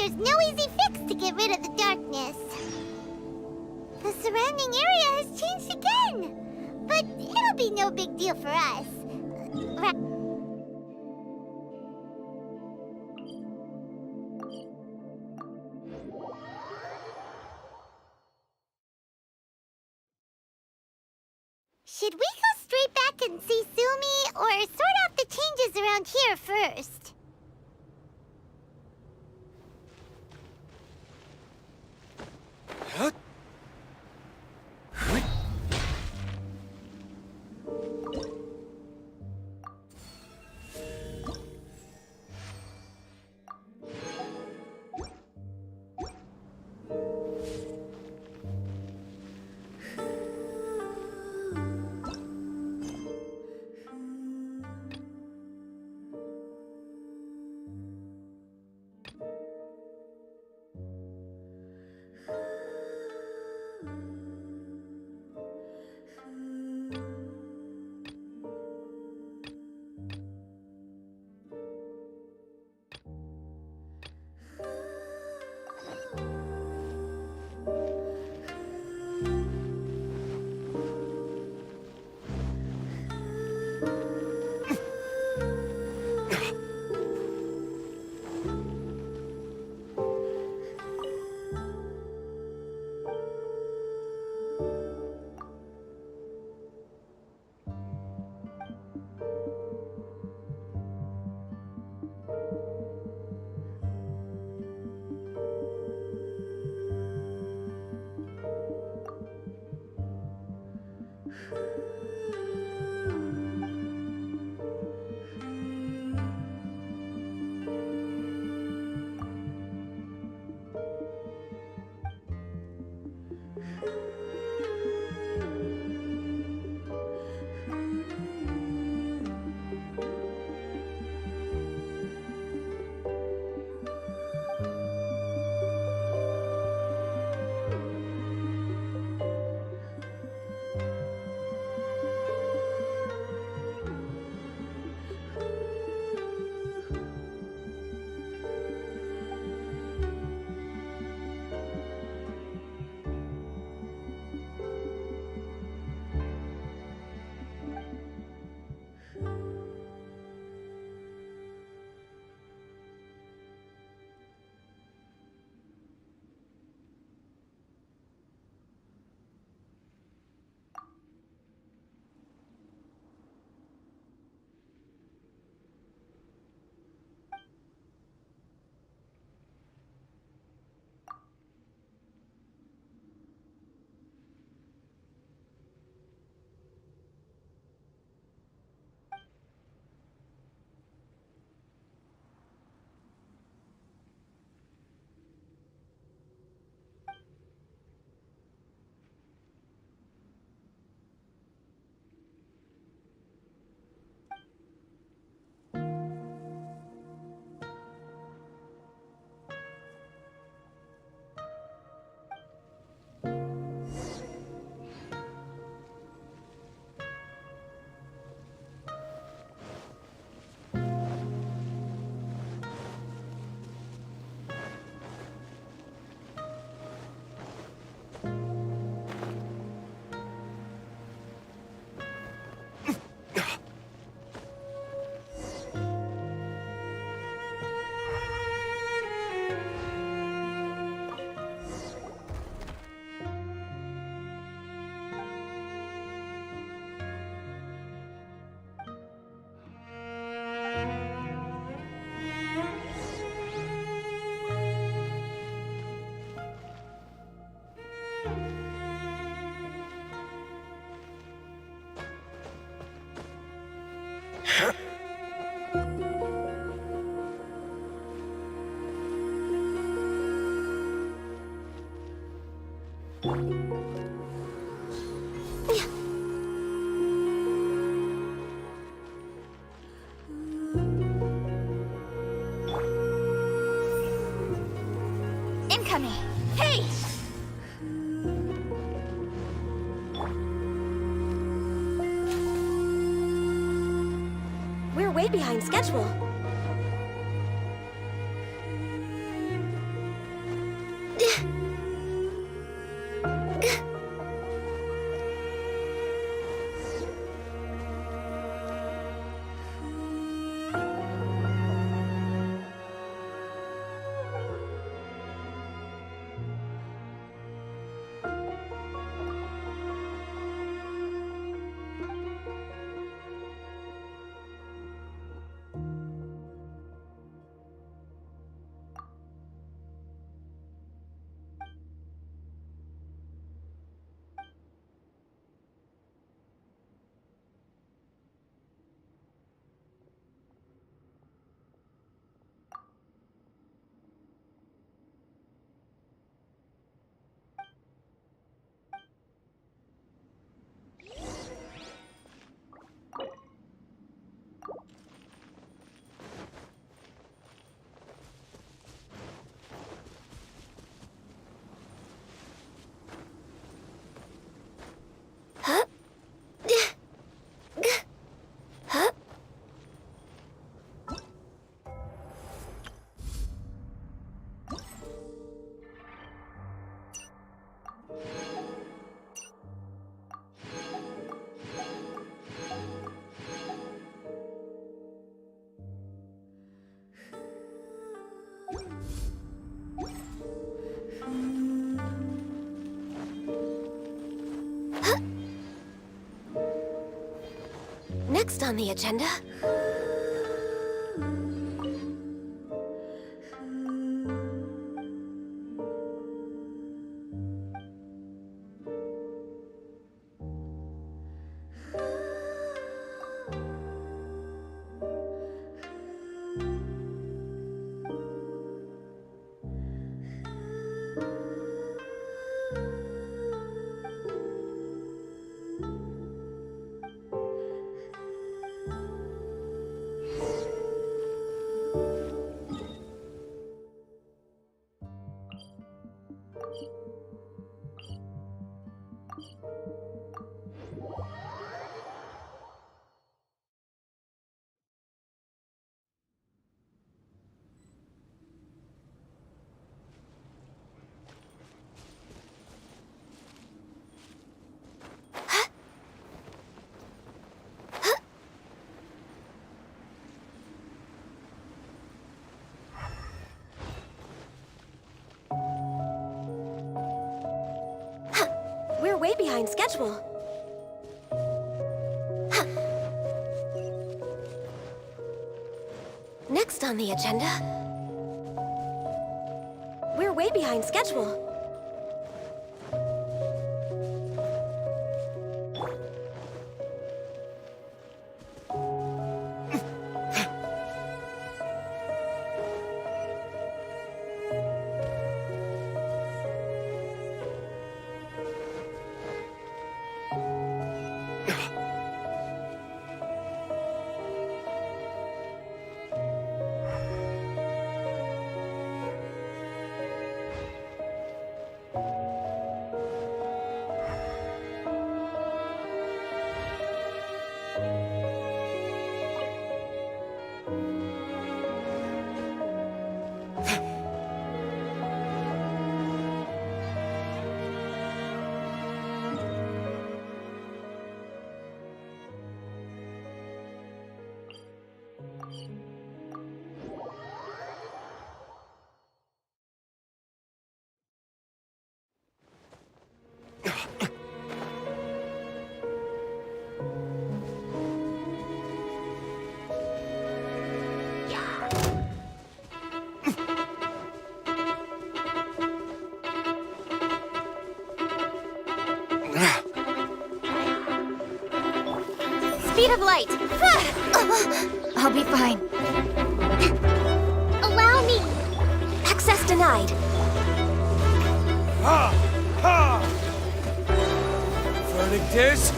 there's no easy fix to get rid of the darkness. The surrounding area has changed again, but it'll be no big deal for us. Right? Should we go straight back and see Sumi, or sort out the changes around here first? Incoming! Hey! We're way behind schedule. Next on the agenda... We're way behind schedule. Next on the agenda... We're way behind schedule. Speed of light! I'll be fine. Allow me! Access denied. Ha! Ha! Verdict is...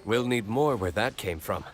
We'll need more where that came from.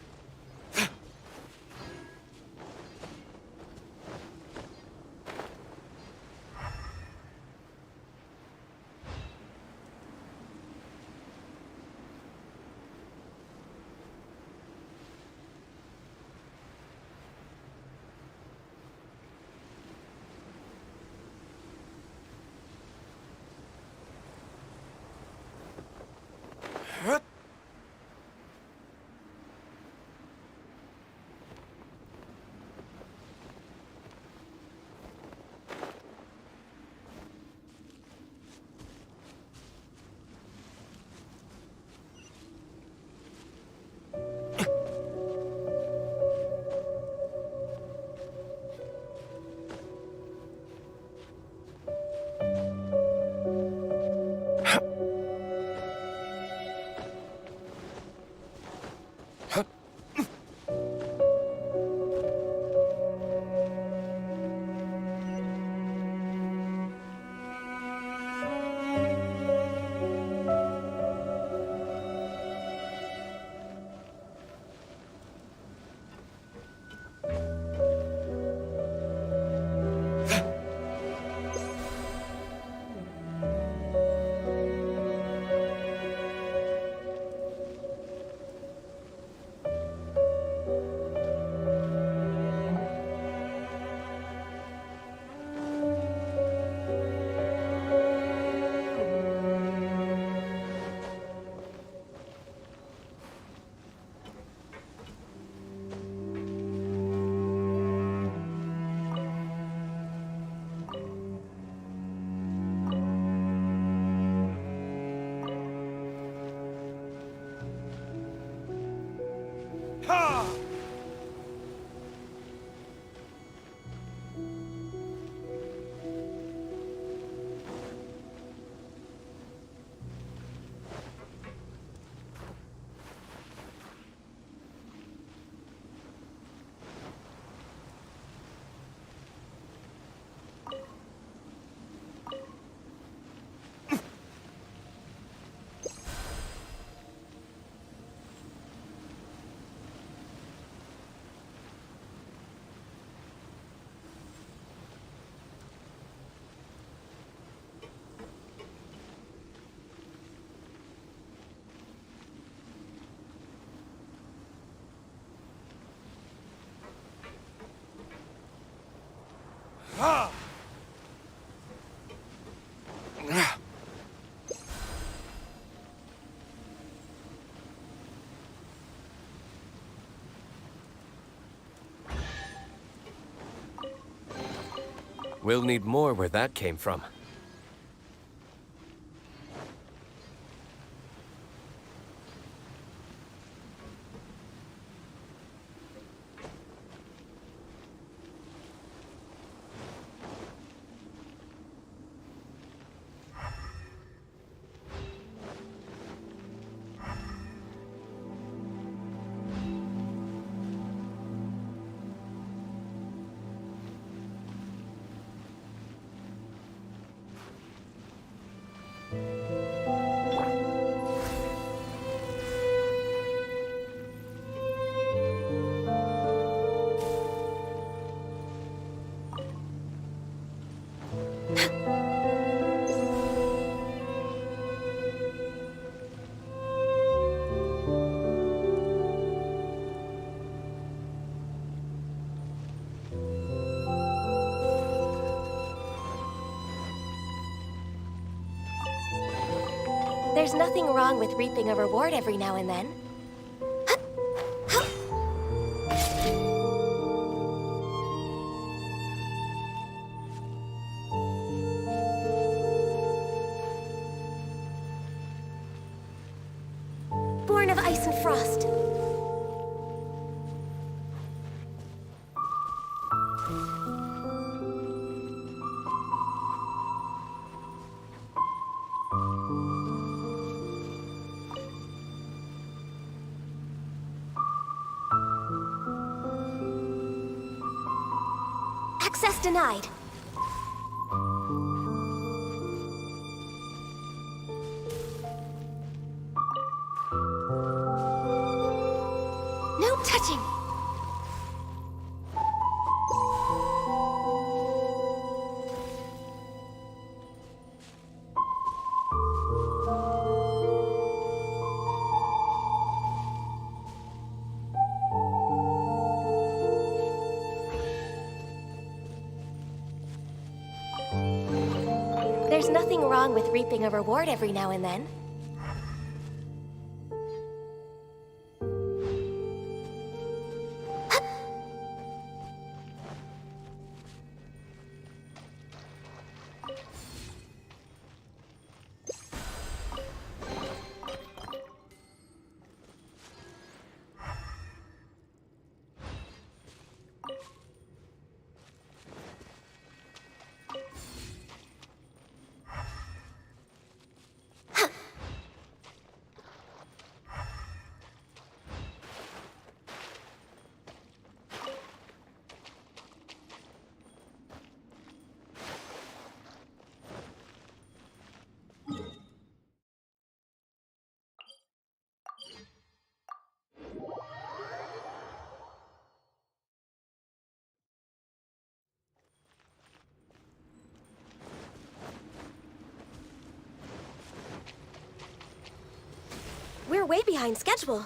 We'll need more where that came from. There's nothing wrong with reaping a reward every now and then. Born of ice and frost. Access denied. No touching. There's nothing wrong with reaping a reward every now and then. We're way behind schedule.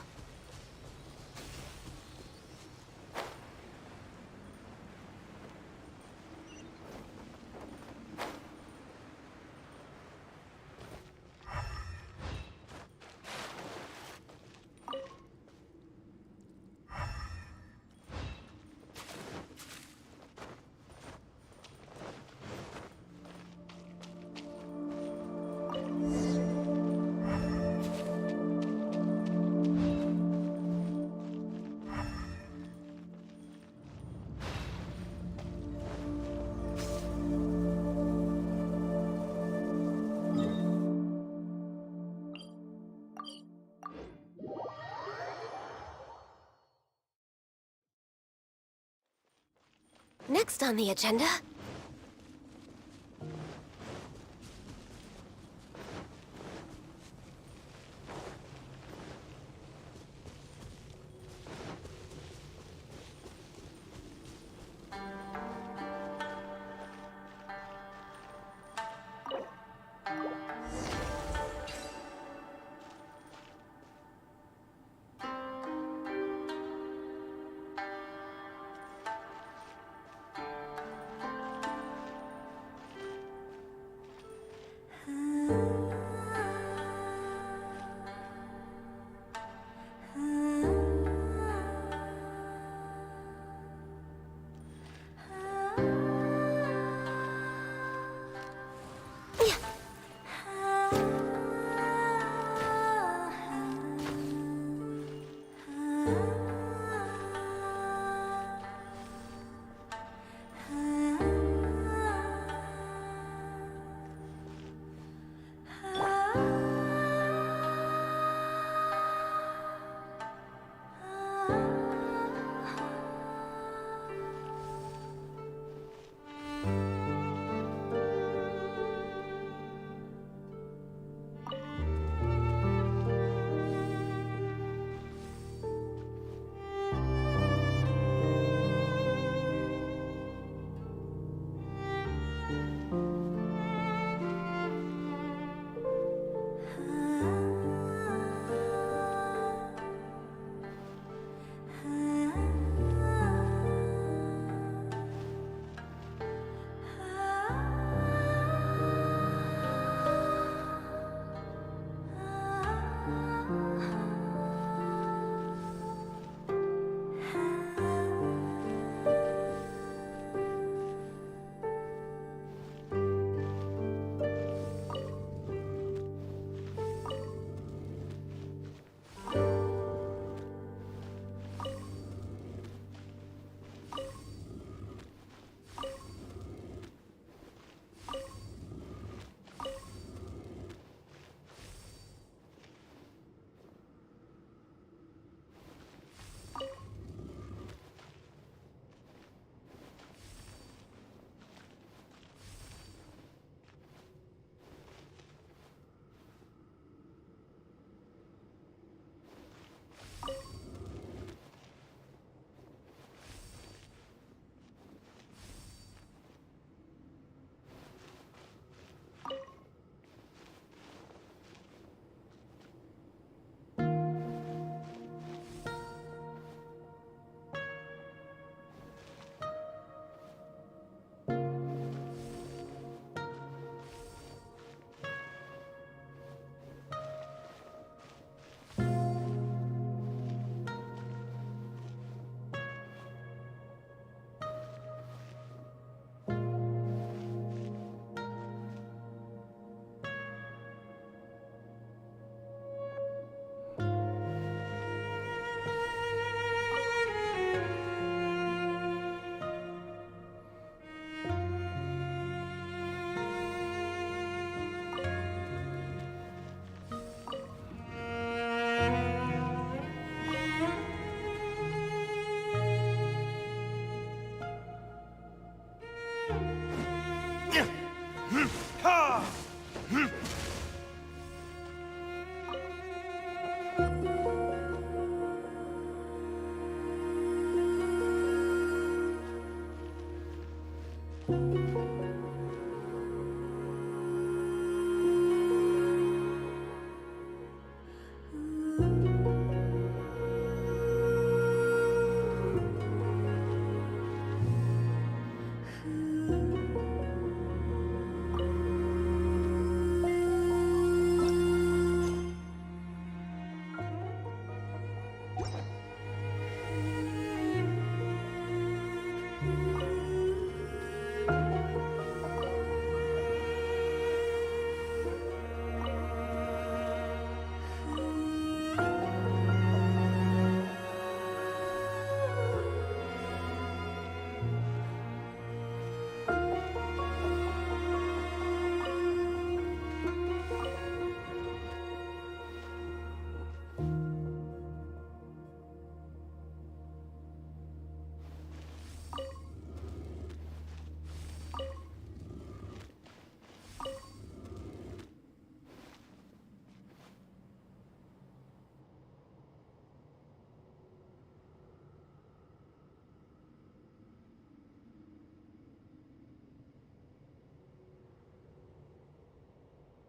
Next on the agenda...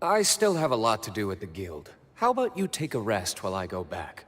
I still have a lot to do at the guild. How about you take a rest while I go back?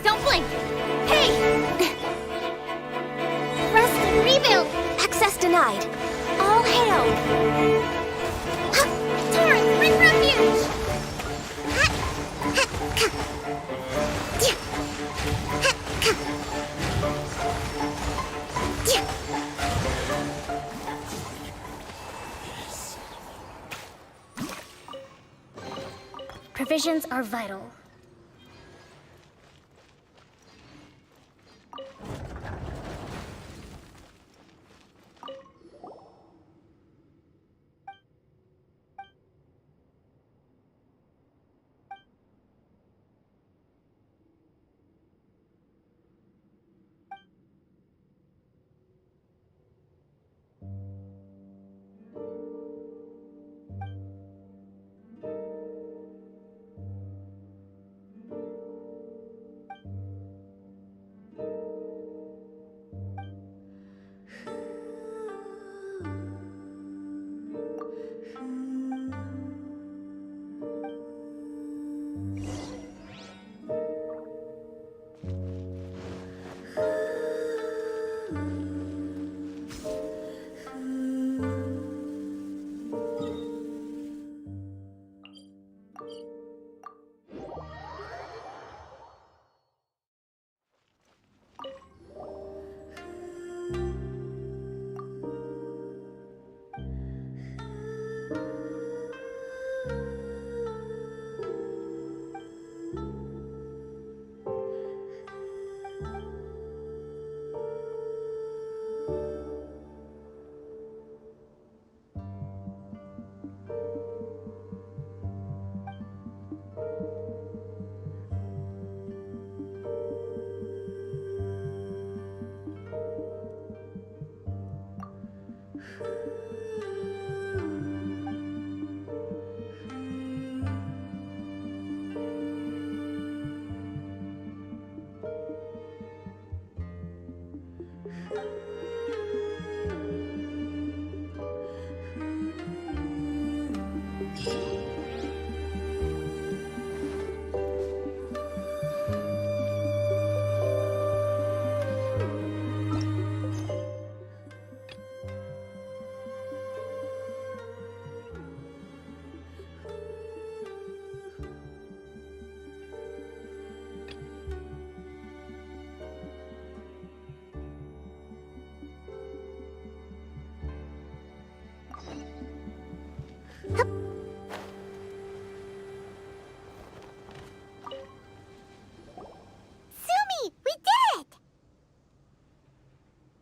Don't blink! Hey! Rest and rebuild! Access denied. All hail. Torrent, bring refuge! Provisions are vital.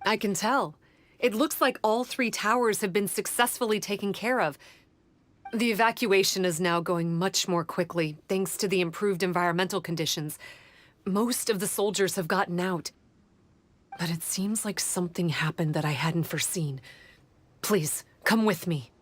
I can tell. It looks like all 3 towers have been successfully taken care of. The evacuation is now going much more quickly, thanks to the improved environmental conditions. Most of the soldiers have gotten out. But it seems like something happened that I hadn't foreseen. Please, come with me.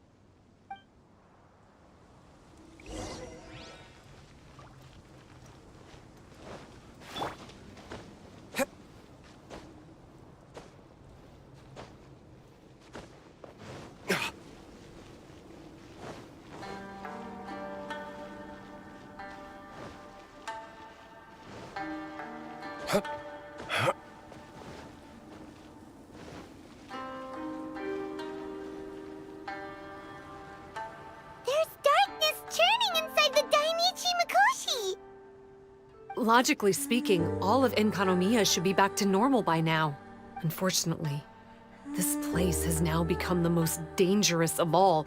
Logically speaking, all of enkonomia should be back to normal by now. Unfortunately, this place has now become the most dangerous of all.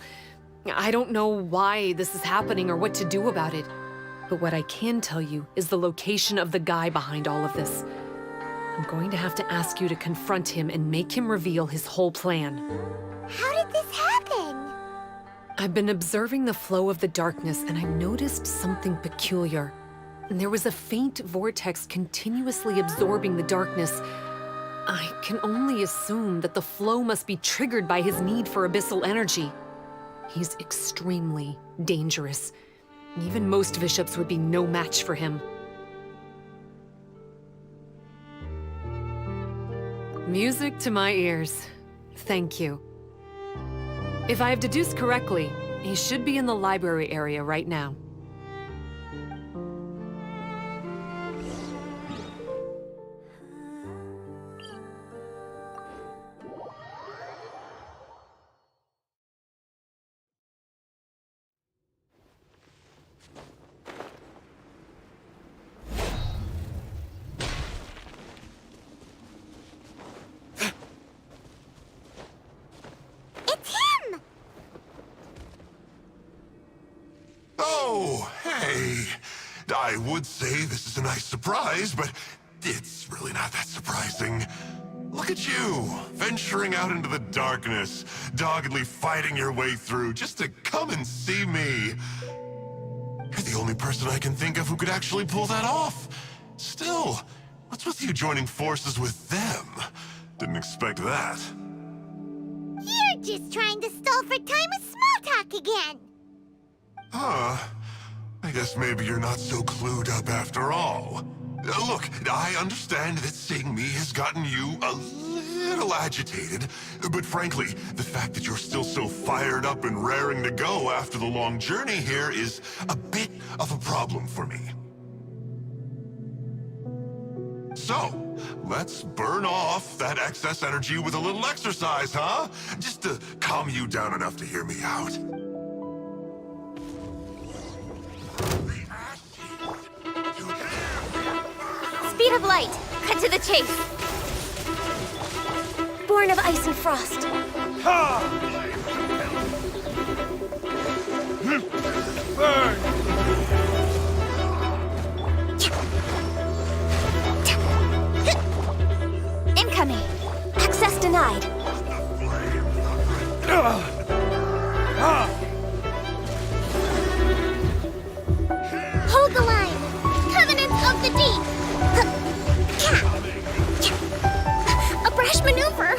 I don't know why this is happening or what to do about it. But what I can tell you is the location of the guy behind all of this. I'm going to have to ask you to confront him and make him reveal his whole plan. How did this happen? I've been observing the flow of the darkness and I noticed something peculiar. There was a faint vortex continuously absorbing the darkness. I can only assume that the flow must be triggered by his need for abyssal energy. He's extremely dangerous. Even most bishops would be no match for him. Music to my ears. Thank you. If I have deduced correctly, he should be in the library area right now. me. I would say this is a nice surprise, but it's really not that surprising. Look at you, venturing out into the darkness, doggedly fighting your way through just to come and see me. You're the only person I can think of who could actually pull that off. Still, what's with you joining forces with them? Didn't expect that. You're just trying to stall for time with small talk again. Huh. I guess maybe you're not so clued up after all. Look, I understand that seeing me has gotten you a little agitated, but frankly, the fact that you're still so fired up and raring to go after the long journey here is a bit of a problem for me. So, let's burn off that excess energy with a little exercise, huh? Just to calm you down enough to hear me out. Speed of light. Cut to the chase. Born of ice and frost. Burn! Incoming. Access denied. Hold the line. Covenants of the Deep. A brash maneuver.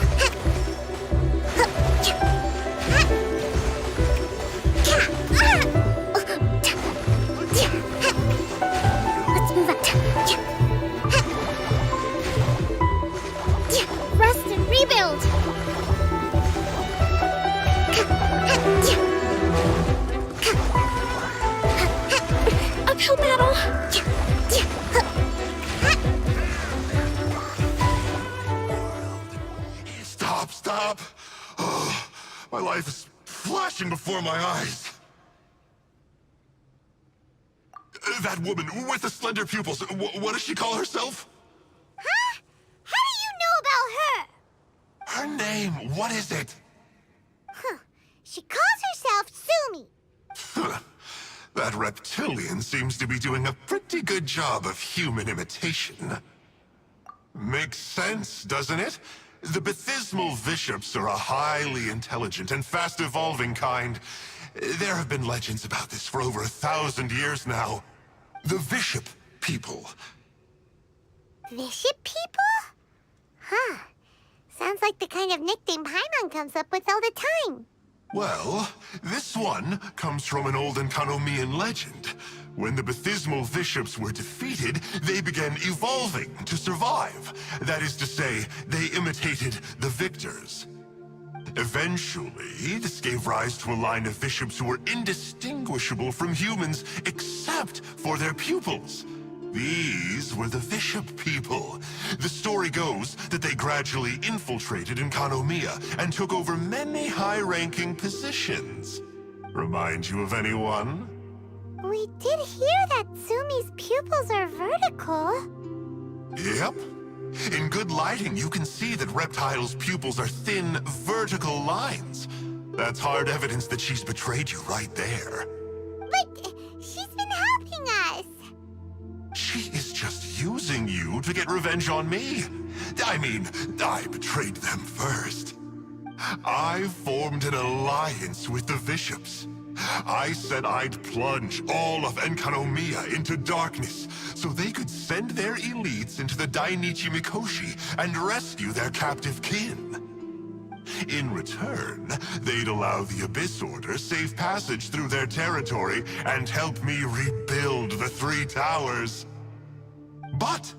Let's move out. Rest and rebuild. Uphill battle. Stop! Oh, my life is flashing before my eyes. That woman with the slender pupils, what does she call herself? Huh? How do you know about her? Her name, what is it? Huh. She calls herself Sumi. That reptilian seems to be doing a pretty good job of human imitation. Makes sense, doesn't it? The Baptismal Bishops are a highly intelligent and fast-evolving kind. There have been legends about this for over 1,000 years now. The Bishop people. Bishop people? Huh. Sounds like the kind of nickname Paimon comes up with all the time. Well, this one comes from an old enkonomian legend. When the Baptismal Bishops were defeated, they began evolving to survive. That is to say, they imitated the victors. Eventually, this gave rise to a line of bishops who were indistinguishable from humans except for their pupils. These were the Bishop people. The story goes that they gradually infiltrated enkonomia and took over many high-ranking positions. Remind you of anyone? We did hear that Sumi's pupils are vertical. Yep. In good lighting, you can see that Reptile's pupils are thin, vertical lines. That's hard evidence that she's betrayed you right there. But she's been helping us. She is just using you to get revenge on me. I mean, I betrayed them first. I formed an alliance with the bishops. I said I'd plunge all of enkonomia into darkness so they could send their elites into the Dainichi Mikoshi and rescue their captive kin. In return, they'd allow the Abyss Order safe passage through their territory and help me rebuild the Three Towers. But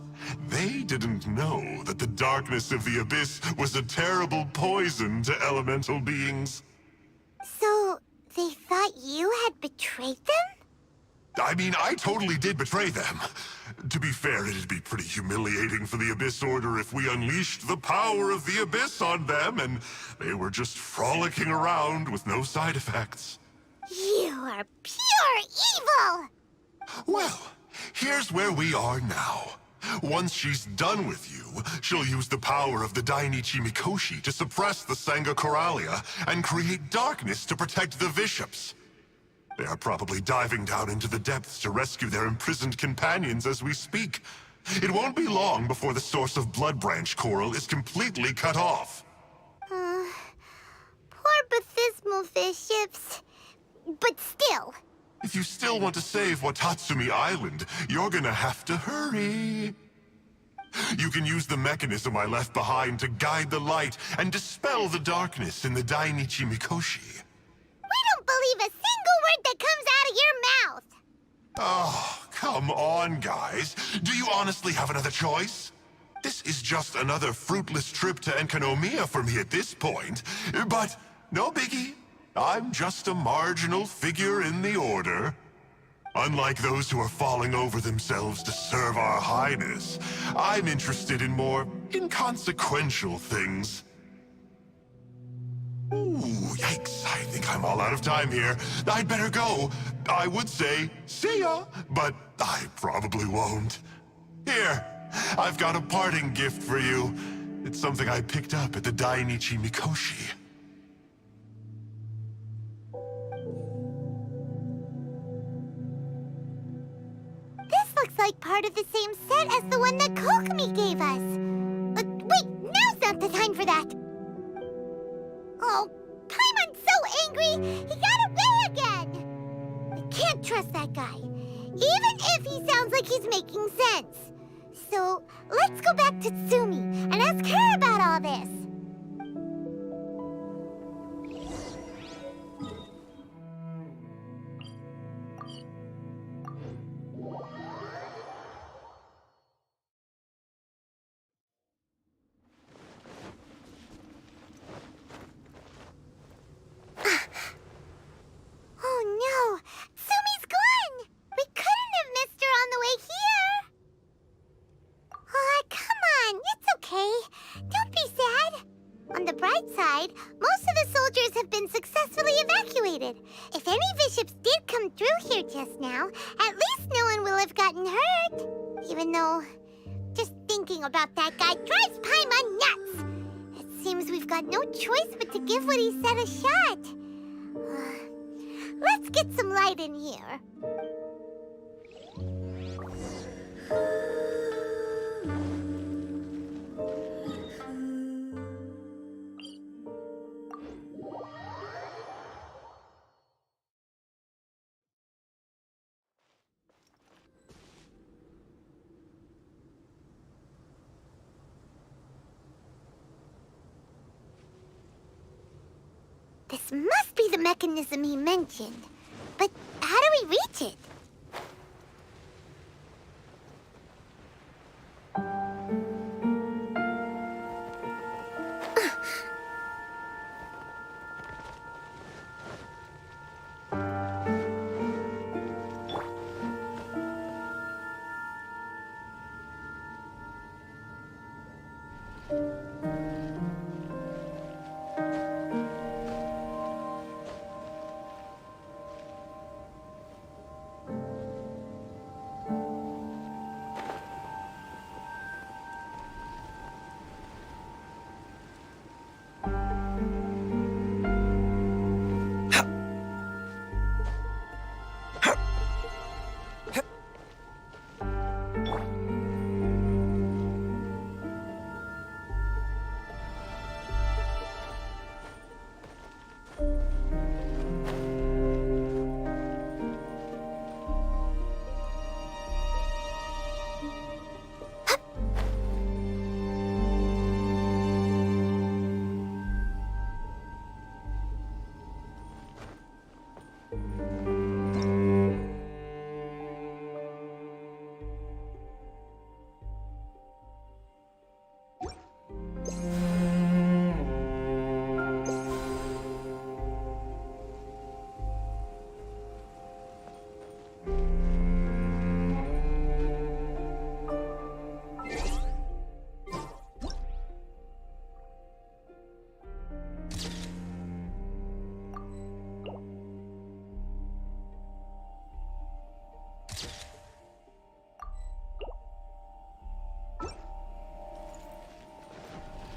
they didn't know that the darkness of the Abyss was a terrible poison to elemental beings. So, they thought you had betrayed them? I mean, I totally did betray them. To be fair, it'd be pretty humiliating for the Abyss Order if we unleashed the power of the Abyss on them and they were just frolicking around with no side effects. You are pure evil! Well, here's where we are now. Once she's done with you, she'll use the power of the Dainichi Mikoshi to suppress the Sangha Coralia and create darkness to protect the bishops. They are probably diving down into the depths to rescue their imprisoned companions as we speak. It won't be long before the source of Blood Branch coral is completely cut off. Poor Bathismal fish ships. But still. If you still want to save Watatsumi Island, you're gonna have to hurry. You can use the mechanism I left behind to guide the light and dispel the darkness in the Dainichi Mikoshi. We don't believe a single word that comes out of your mouth! Oh, come on, guys. Do you honestly have another choice? This is just another fruitless trip to Enkonomia for me at this point. But no biggie. I'm just a marginal figure in the order. Unlike those who are falling over themselves to serve our highness, I'm interested in more inconsequential things. Ooh, yikes. I think I'm all out of time here. I'd better go. I would say, see ya, but I probably won't. Here, I've got a parting gift for you. It's something I picked up at the Dainichi Mikoshi. This looks like part of the same set as the one that Kokomi gave us. Wait, now's not the time for that. Oh, Paimon's so angry, he got away again. I can't trust that guy, even if he sounds like he's making sense. So, let's go back to Tsumi and ask her about all this. Oh no! Tsumi's gone! We couldn't have missed her on the way here! Come on, it's okay. Don't be sad. On the bright side, most of the soldiers have been successfully evacuated. If any bishops did come through here just now, at least no one will have gotten hurt. Even though, just thinking about that guy drives Paimon nuts. It seems we've got no choice but to give what he said a shot. Let's get some light in here. This must be the mechanism he mentioned. But how do we reach it?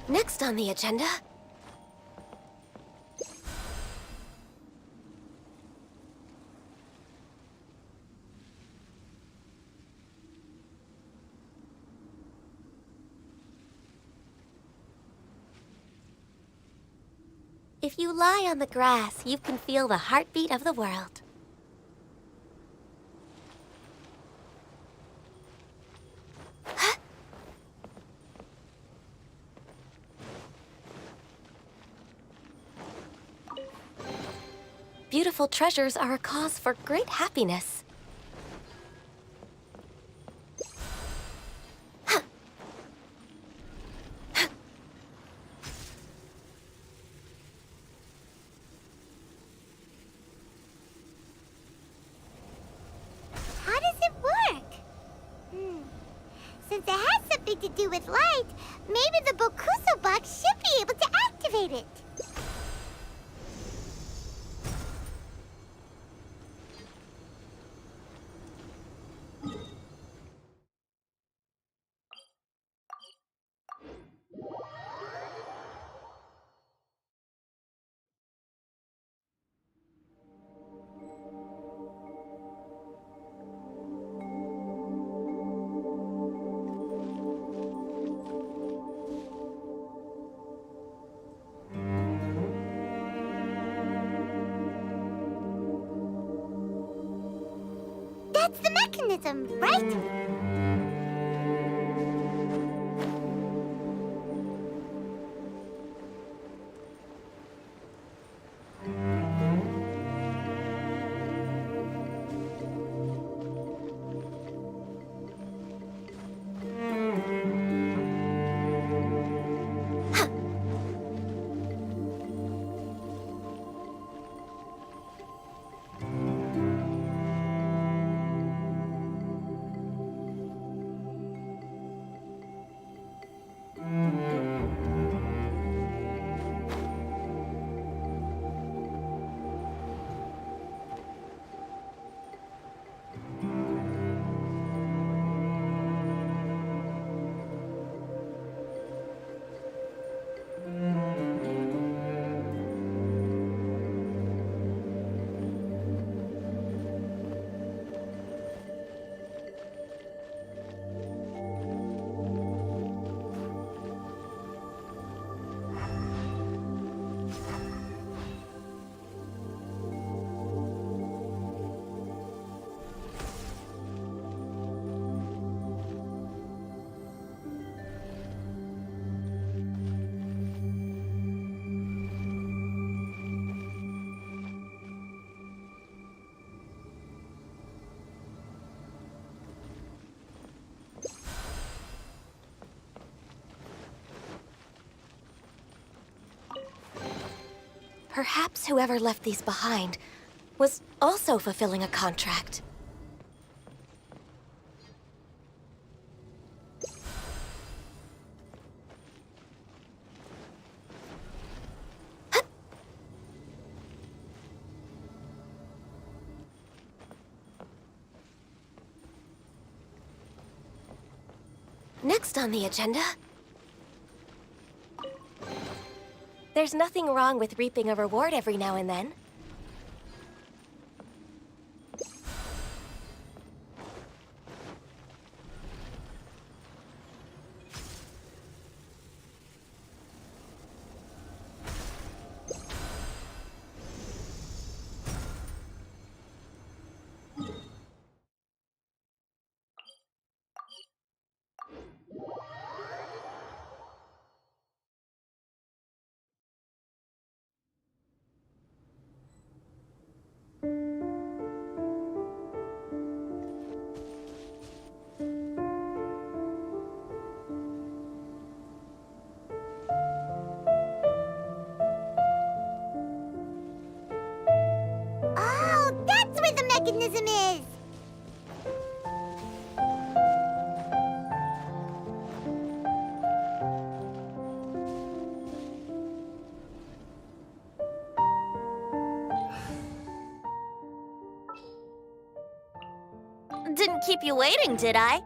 Next on the agenda... If you lie on the grass, you can feel the heartbeat of the world. Beautiful treasures are a cause for great happiness. How does it work? Since it has something to do with light, maybe the Bokuso box should be able to activate it. That's the mechanism, right? Perhaps whoever left these behind was also fulfilling a contract. Next on the agenda... There's nothing wrong with reaping a reward every now and then. Oh, that's where the mechanism is! Didn't keep you waiting, did I?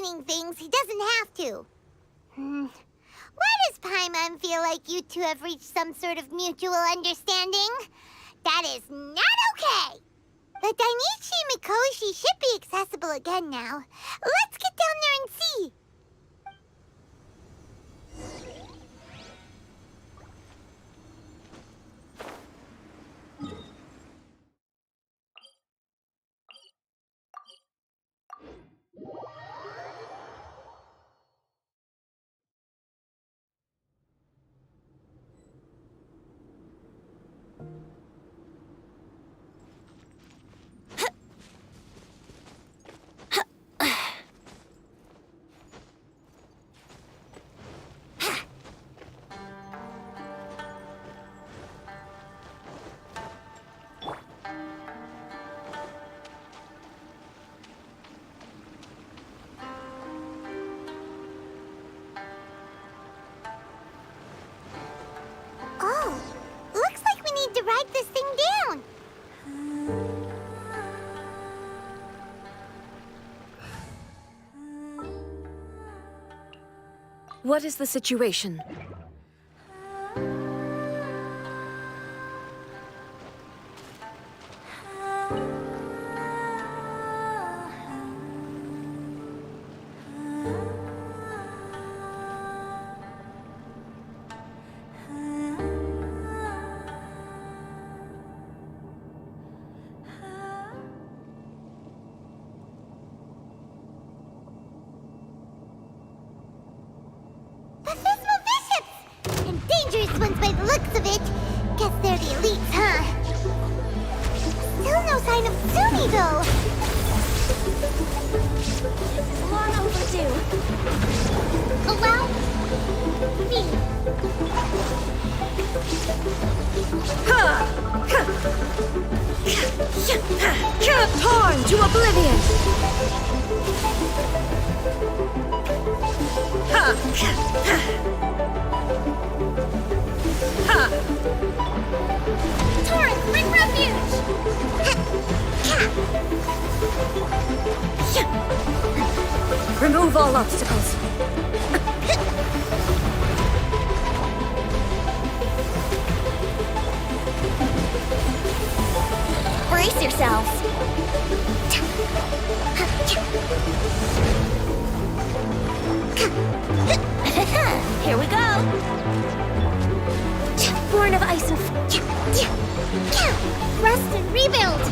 explaining things, he doesn't have to. Why does Paimon feel like you two have reached some sort of mutual understanding? That is not okay! The Dainichi Mikoshi should be accessible again now. Let's get down there and see! Oh, looks like we need to write this thing down. What is the situation? Baptismal bishops! And dangerous ones by the looks of it. Guess they're the elites, huh? Still no sign of Sumi, though. Long overdue. Allow me. Torn to oblivion! Torrent, bring refuge! Remove all obstacles. Brace yourselves. Here we go. Born of ice and Rest and rebuild!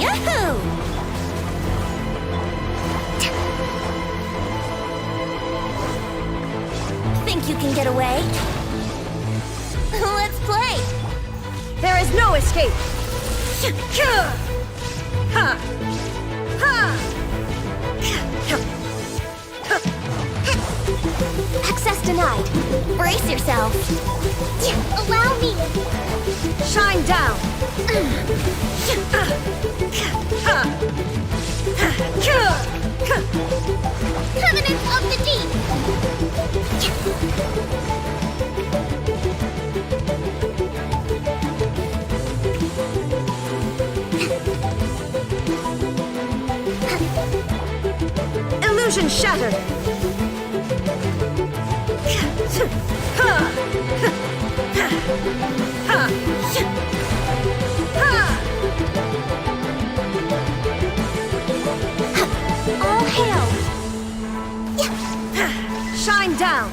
Yahoo! Think you can get away? Let's play! There is no escape! Access denied. Brace yourself. Allow me! Shine down. Covenant of the Deep! Illusion shattered. All hail! Shine down.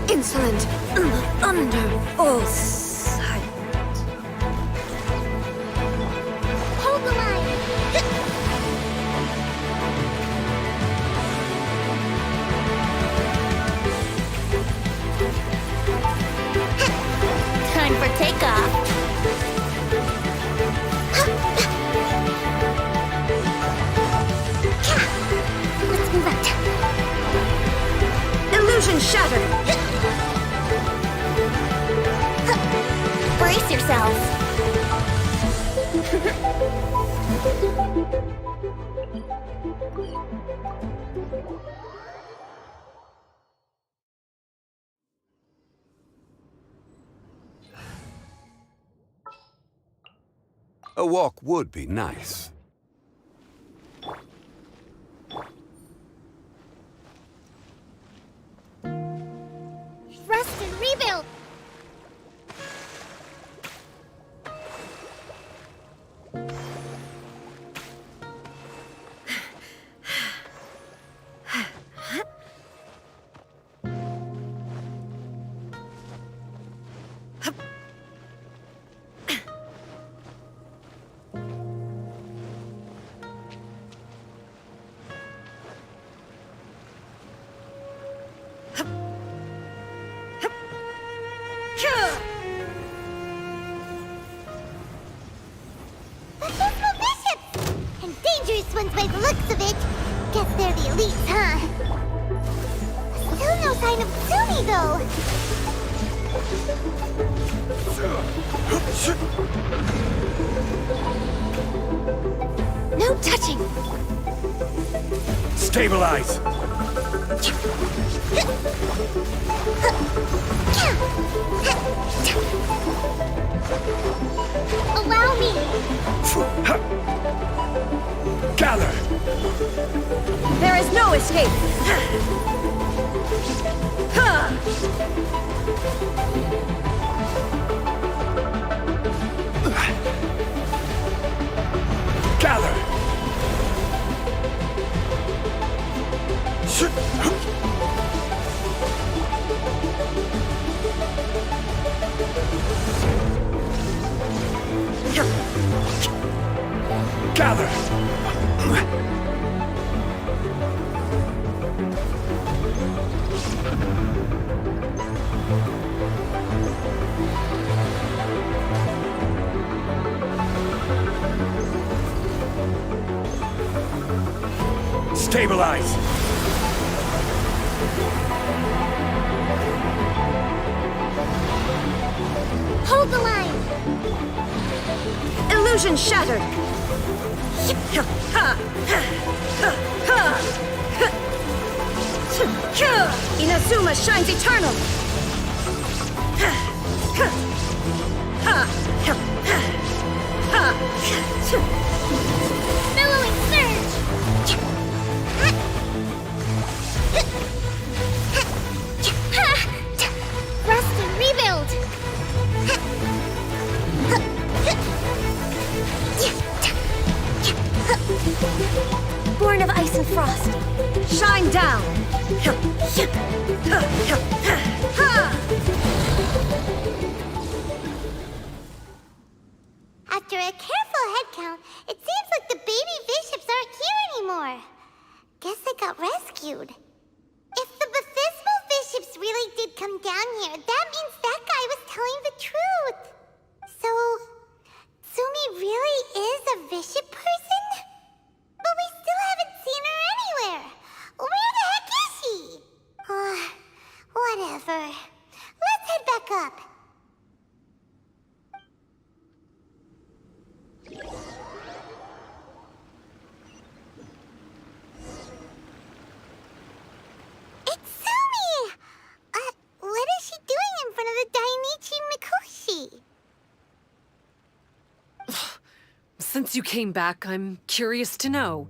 Insolent. Under all sight. Hold the line! Time for takeoff. Illusion shattered! Brace yourselves! A walk would be nice. Rest and rebuild! Baptismal bishops! And dangerous ones by the looks of it. Guess they're the elites, huh? Still no sign of Sumi, though. No touching! Stabilize! Allow me! Gather! There is no escape! Gather! Gather! Stabilize! Hold the line! Illusion shattered! Inazuma shines eternal! Billowing surge! Rest and rebuild! Born of ice and frost! Shine down! After a careful head count, it seems like the baby bishops aren't here anymore. Guess they got rescued. If the Baptismal bishops really did come down here, that means that guy was telling the truth. So, Sumi really is a bishop person? But we still haven't seen her anywhere. Where the heck is she? Whatever. Let's head back up. It's Sumi! What is she doing in front of the Dainichi Mikoshi? Since you came back, I'm curious to know.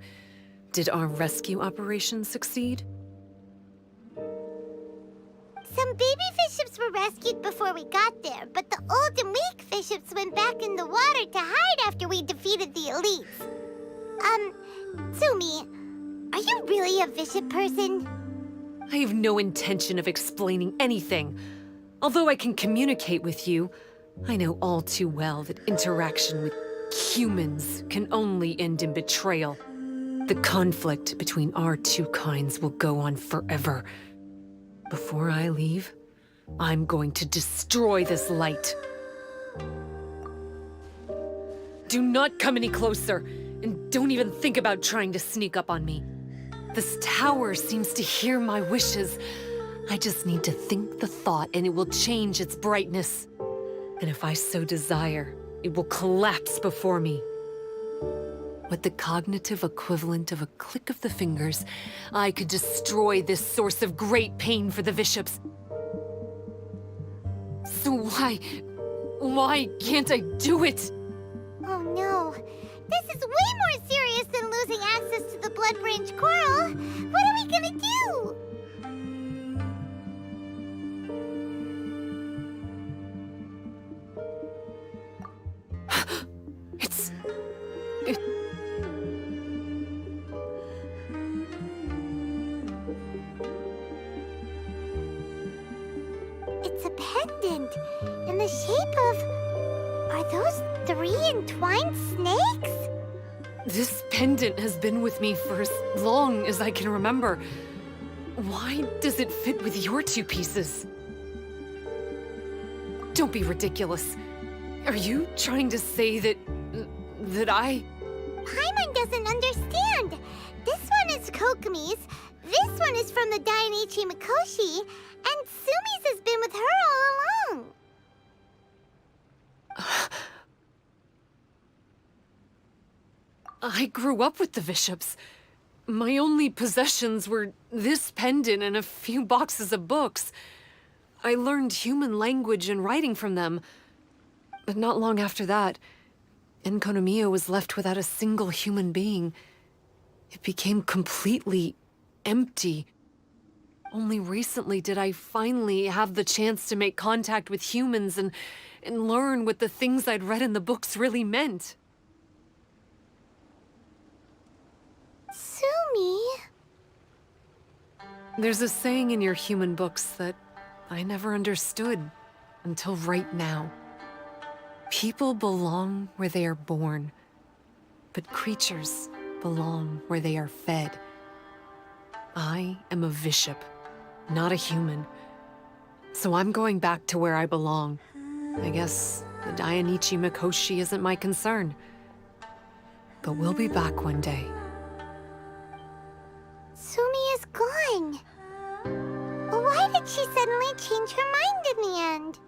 Did our rescue operation succeed? Some baby bishops were rescued before we got there, but the old and weak bishops went back in the water to hide after we defeated the elites. Sumi, are you really a bishop person? I have no intention of explaining anything. Although I can communicate with you, I know all too well that interaction with humans can only end in betrayal. The conflict between our two kinds will go on forever. Before I leave, I'm going to destroy this light. Do not come any closer, and don't even think about trying to sneak up on me. This tower seems to hear my wishes. I just need to think the thought and it will change its brightness. And if I so desire, it will collapse before me. With the cognitive equivalent of a click of the fingers, I could destroy this source of great pain for the bishops. So why can't I do it? Oh no. This is way more serious than losing access to the Blood Branch Coral. What are we gonna do? It's a pendant in the shape of... Are those 3 entwined snakes? This pendant has been with me for as long as I can remember. Why does it fit with your 2 pieces? Don't be ridiculous. Are you trying to say that I... Paimon doesn't understand. This one is Kokomi's, this one is from the Dainichi Mikoshi, and Sumi's has been with her all along. I grew up with the bishops. My only possessions were this pendant and a few boxes of books. I learned human language and writing from them. But not long after that, Enkonomia was left without a single human being. It became completely empty. Only recently did I finally have the chance to make contact with humans and learn what the things I'd read in the books really meant. Sumi? There's a saying in your human books that I never understood until right now. People belong where they are born, but creatures belong where they are fed. I am a bishop, not a human. So I'm going back to where I belong. I guess the Dainichi Mikoshi isn't my concern. But we'll be back one day. Sumi is gone. Why did she suddenly change her mind in the end?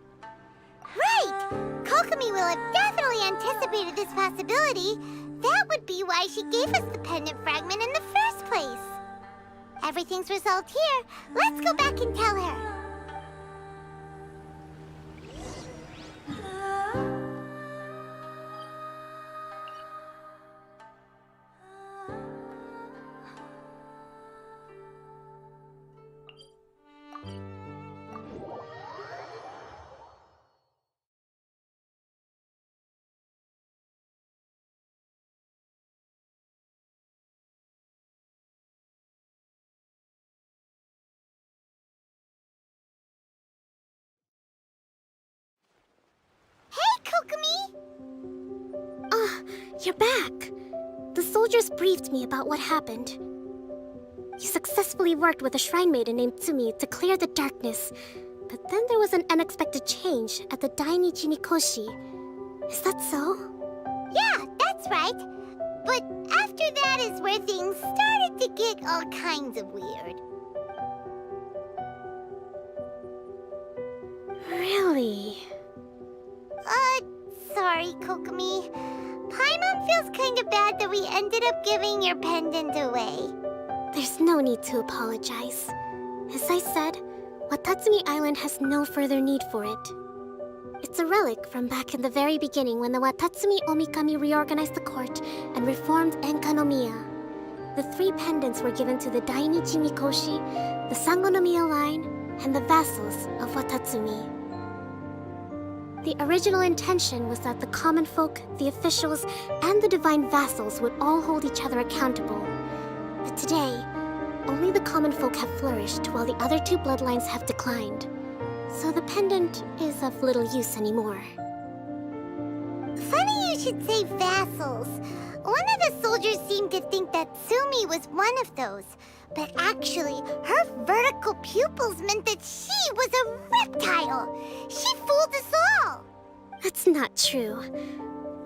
Right! Kokomi will have definitely anticipated this possibility. That would be why she gave us the pendant fragment in the first place. Everything's resolved here. Let's go back and tell her. Hey, Kokomi! You're back. The soldiers briefed me about what happened. You successfully worked with a shrine maiden named Tsumi to clear the darkness, but then there was an unexpected change at the Dainichi Mikoshi. Is that so? Yeah, that's right. But after that is where things started to get all kinds of weird. Really? Sorry, Kokomi. Paimon feels kinda bad that we ended up giving your pendant away. There's no need to apologize. As I said, Watatsumi Island has no further need for it. It's a relic from back in the very beginning when the Watatsumi Omikami reorganized the court and reformed enkonomia. The 3 pendants were given to the Dainichi Mikoshi, the Sangonomiya line, and the vassals of Watatsumi. The original intention was that the common folk, the officials, and the divine vassals would all hold each other accountable. But today, only the common folk have flourished while the other 2 bloodlines have declined. So the pendant is of little use anymore. Funny you should say vassals. One of the soldiers seemed to think that Sumi was one of those. But actually, her vertical pupils meant that she was a reptile. She fooled us all. That's not true.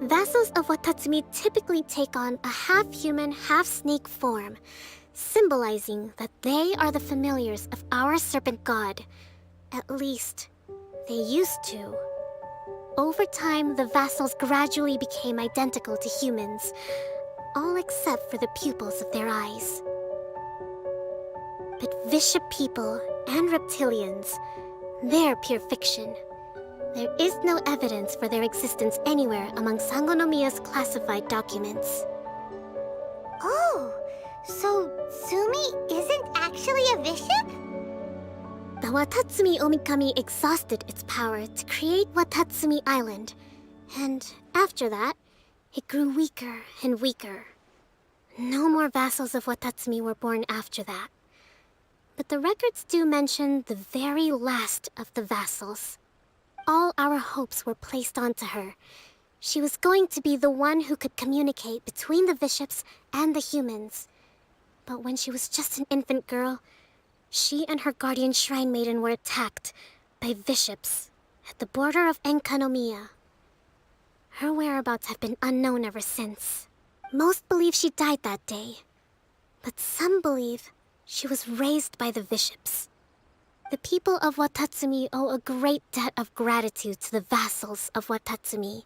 Vassals of Watatsumi typically take on a half-human, half-snake form. symbolizing that they are the familiars of our serpent god. At least, they used to. Over time, the vassals gradually became identical to humans, all except for the pupils of their eyes. But Bishop people and reptilians, they're pure fiction. There is no evidence for their existence anywhere among Sangonomiya's classified documents. Oh, so Sumi isn't actually a bishop? The Watatsumi Omikami exhausted its power to create Watatsumi Island, and after that, it grew weaker and weaker. No more vassals of Watatsumi were born after that. But the records do mention the very last of the vassals. All our hopes were placed onto her. She was going to be the one who could communicate between the bishops and the humans. But when she was just an infant girl, she and her guardian shrine maiden were attacked by bishops at the border of Enkonomia. Her whereabouts have been unknown ever since. Most believe she died that day, but some believe she was raised by the bishops. The people of Watatsumi owe a great debt of gratitude to the vassals of Watatsumi.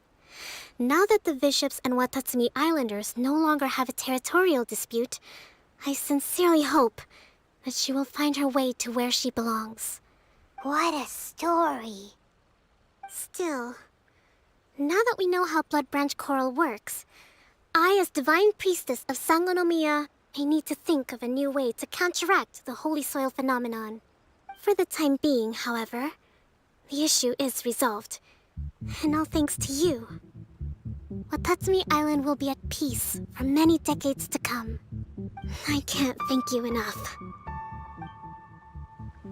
Now that the bishops and Watatsumi Islanders no longer have a territorial dispute, I sincerely hope that she will find her way to where she belongs. What a story. Still, now that we know how Blood Branch Coral works, I, as Divine Priestess of Sangonomiya, may need to think of a new way to counteract the Holy Soil phenomenon. For the time being, however, the issue is resolved, and all thanks to you. Watatsumi Island will be at peace for many decades to come. I can't thank you enough.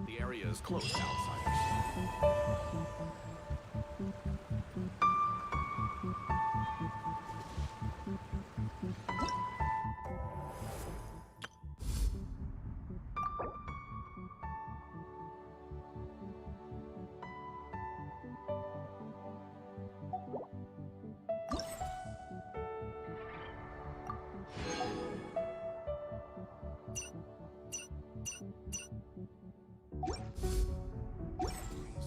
The area is closed to outsiders.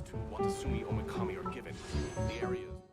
To Watatsumi Omikami are given. The area is...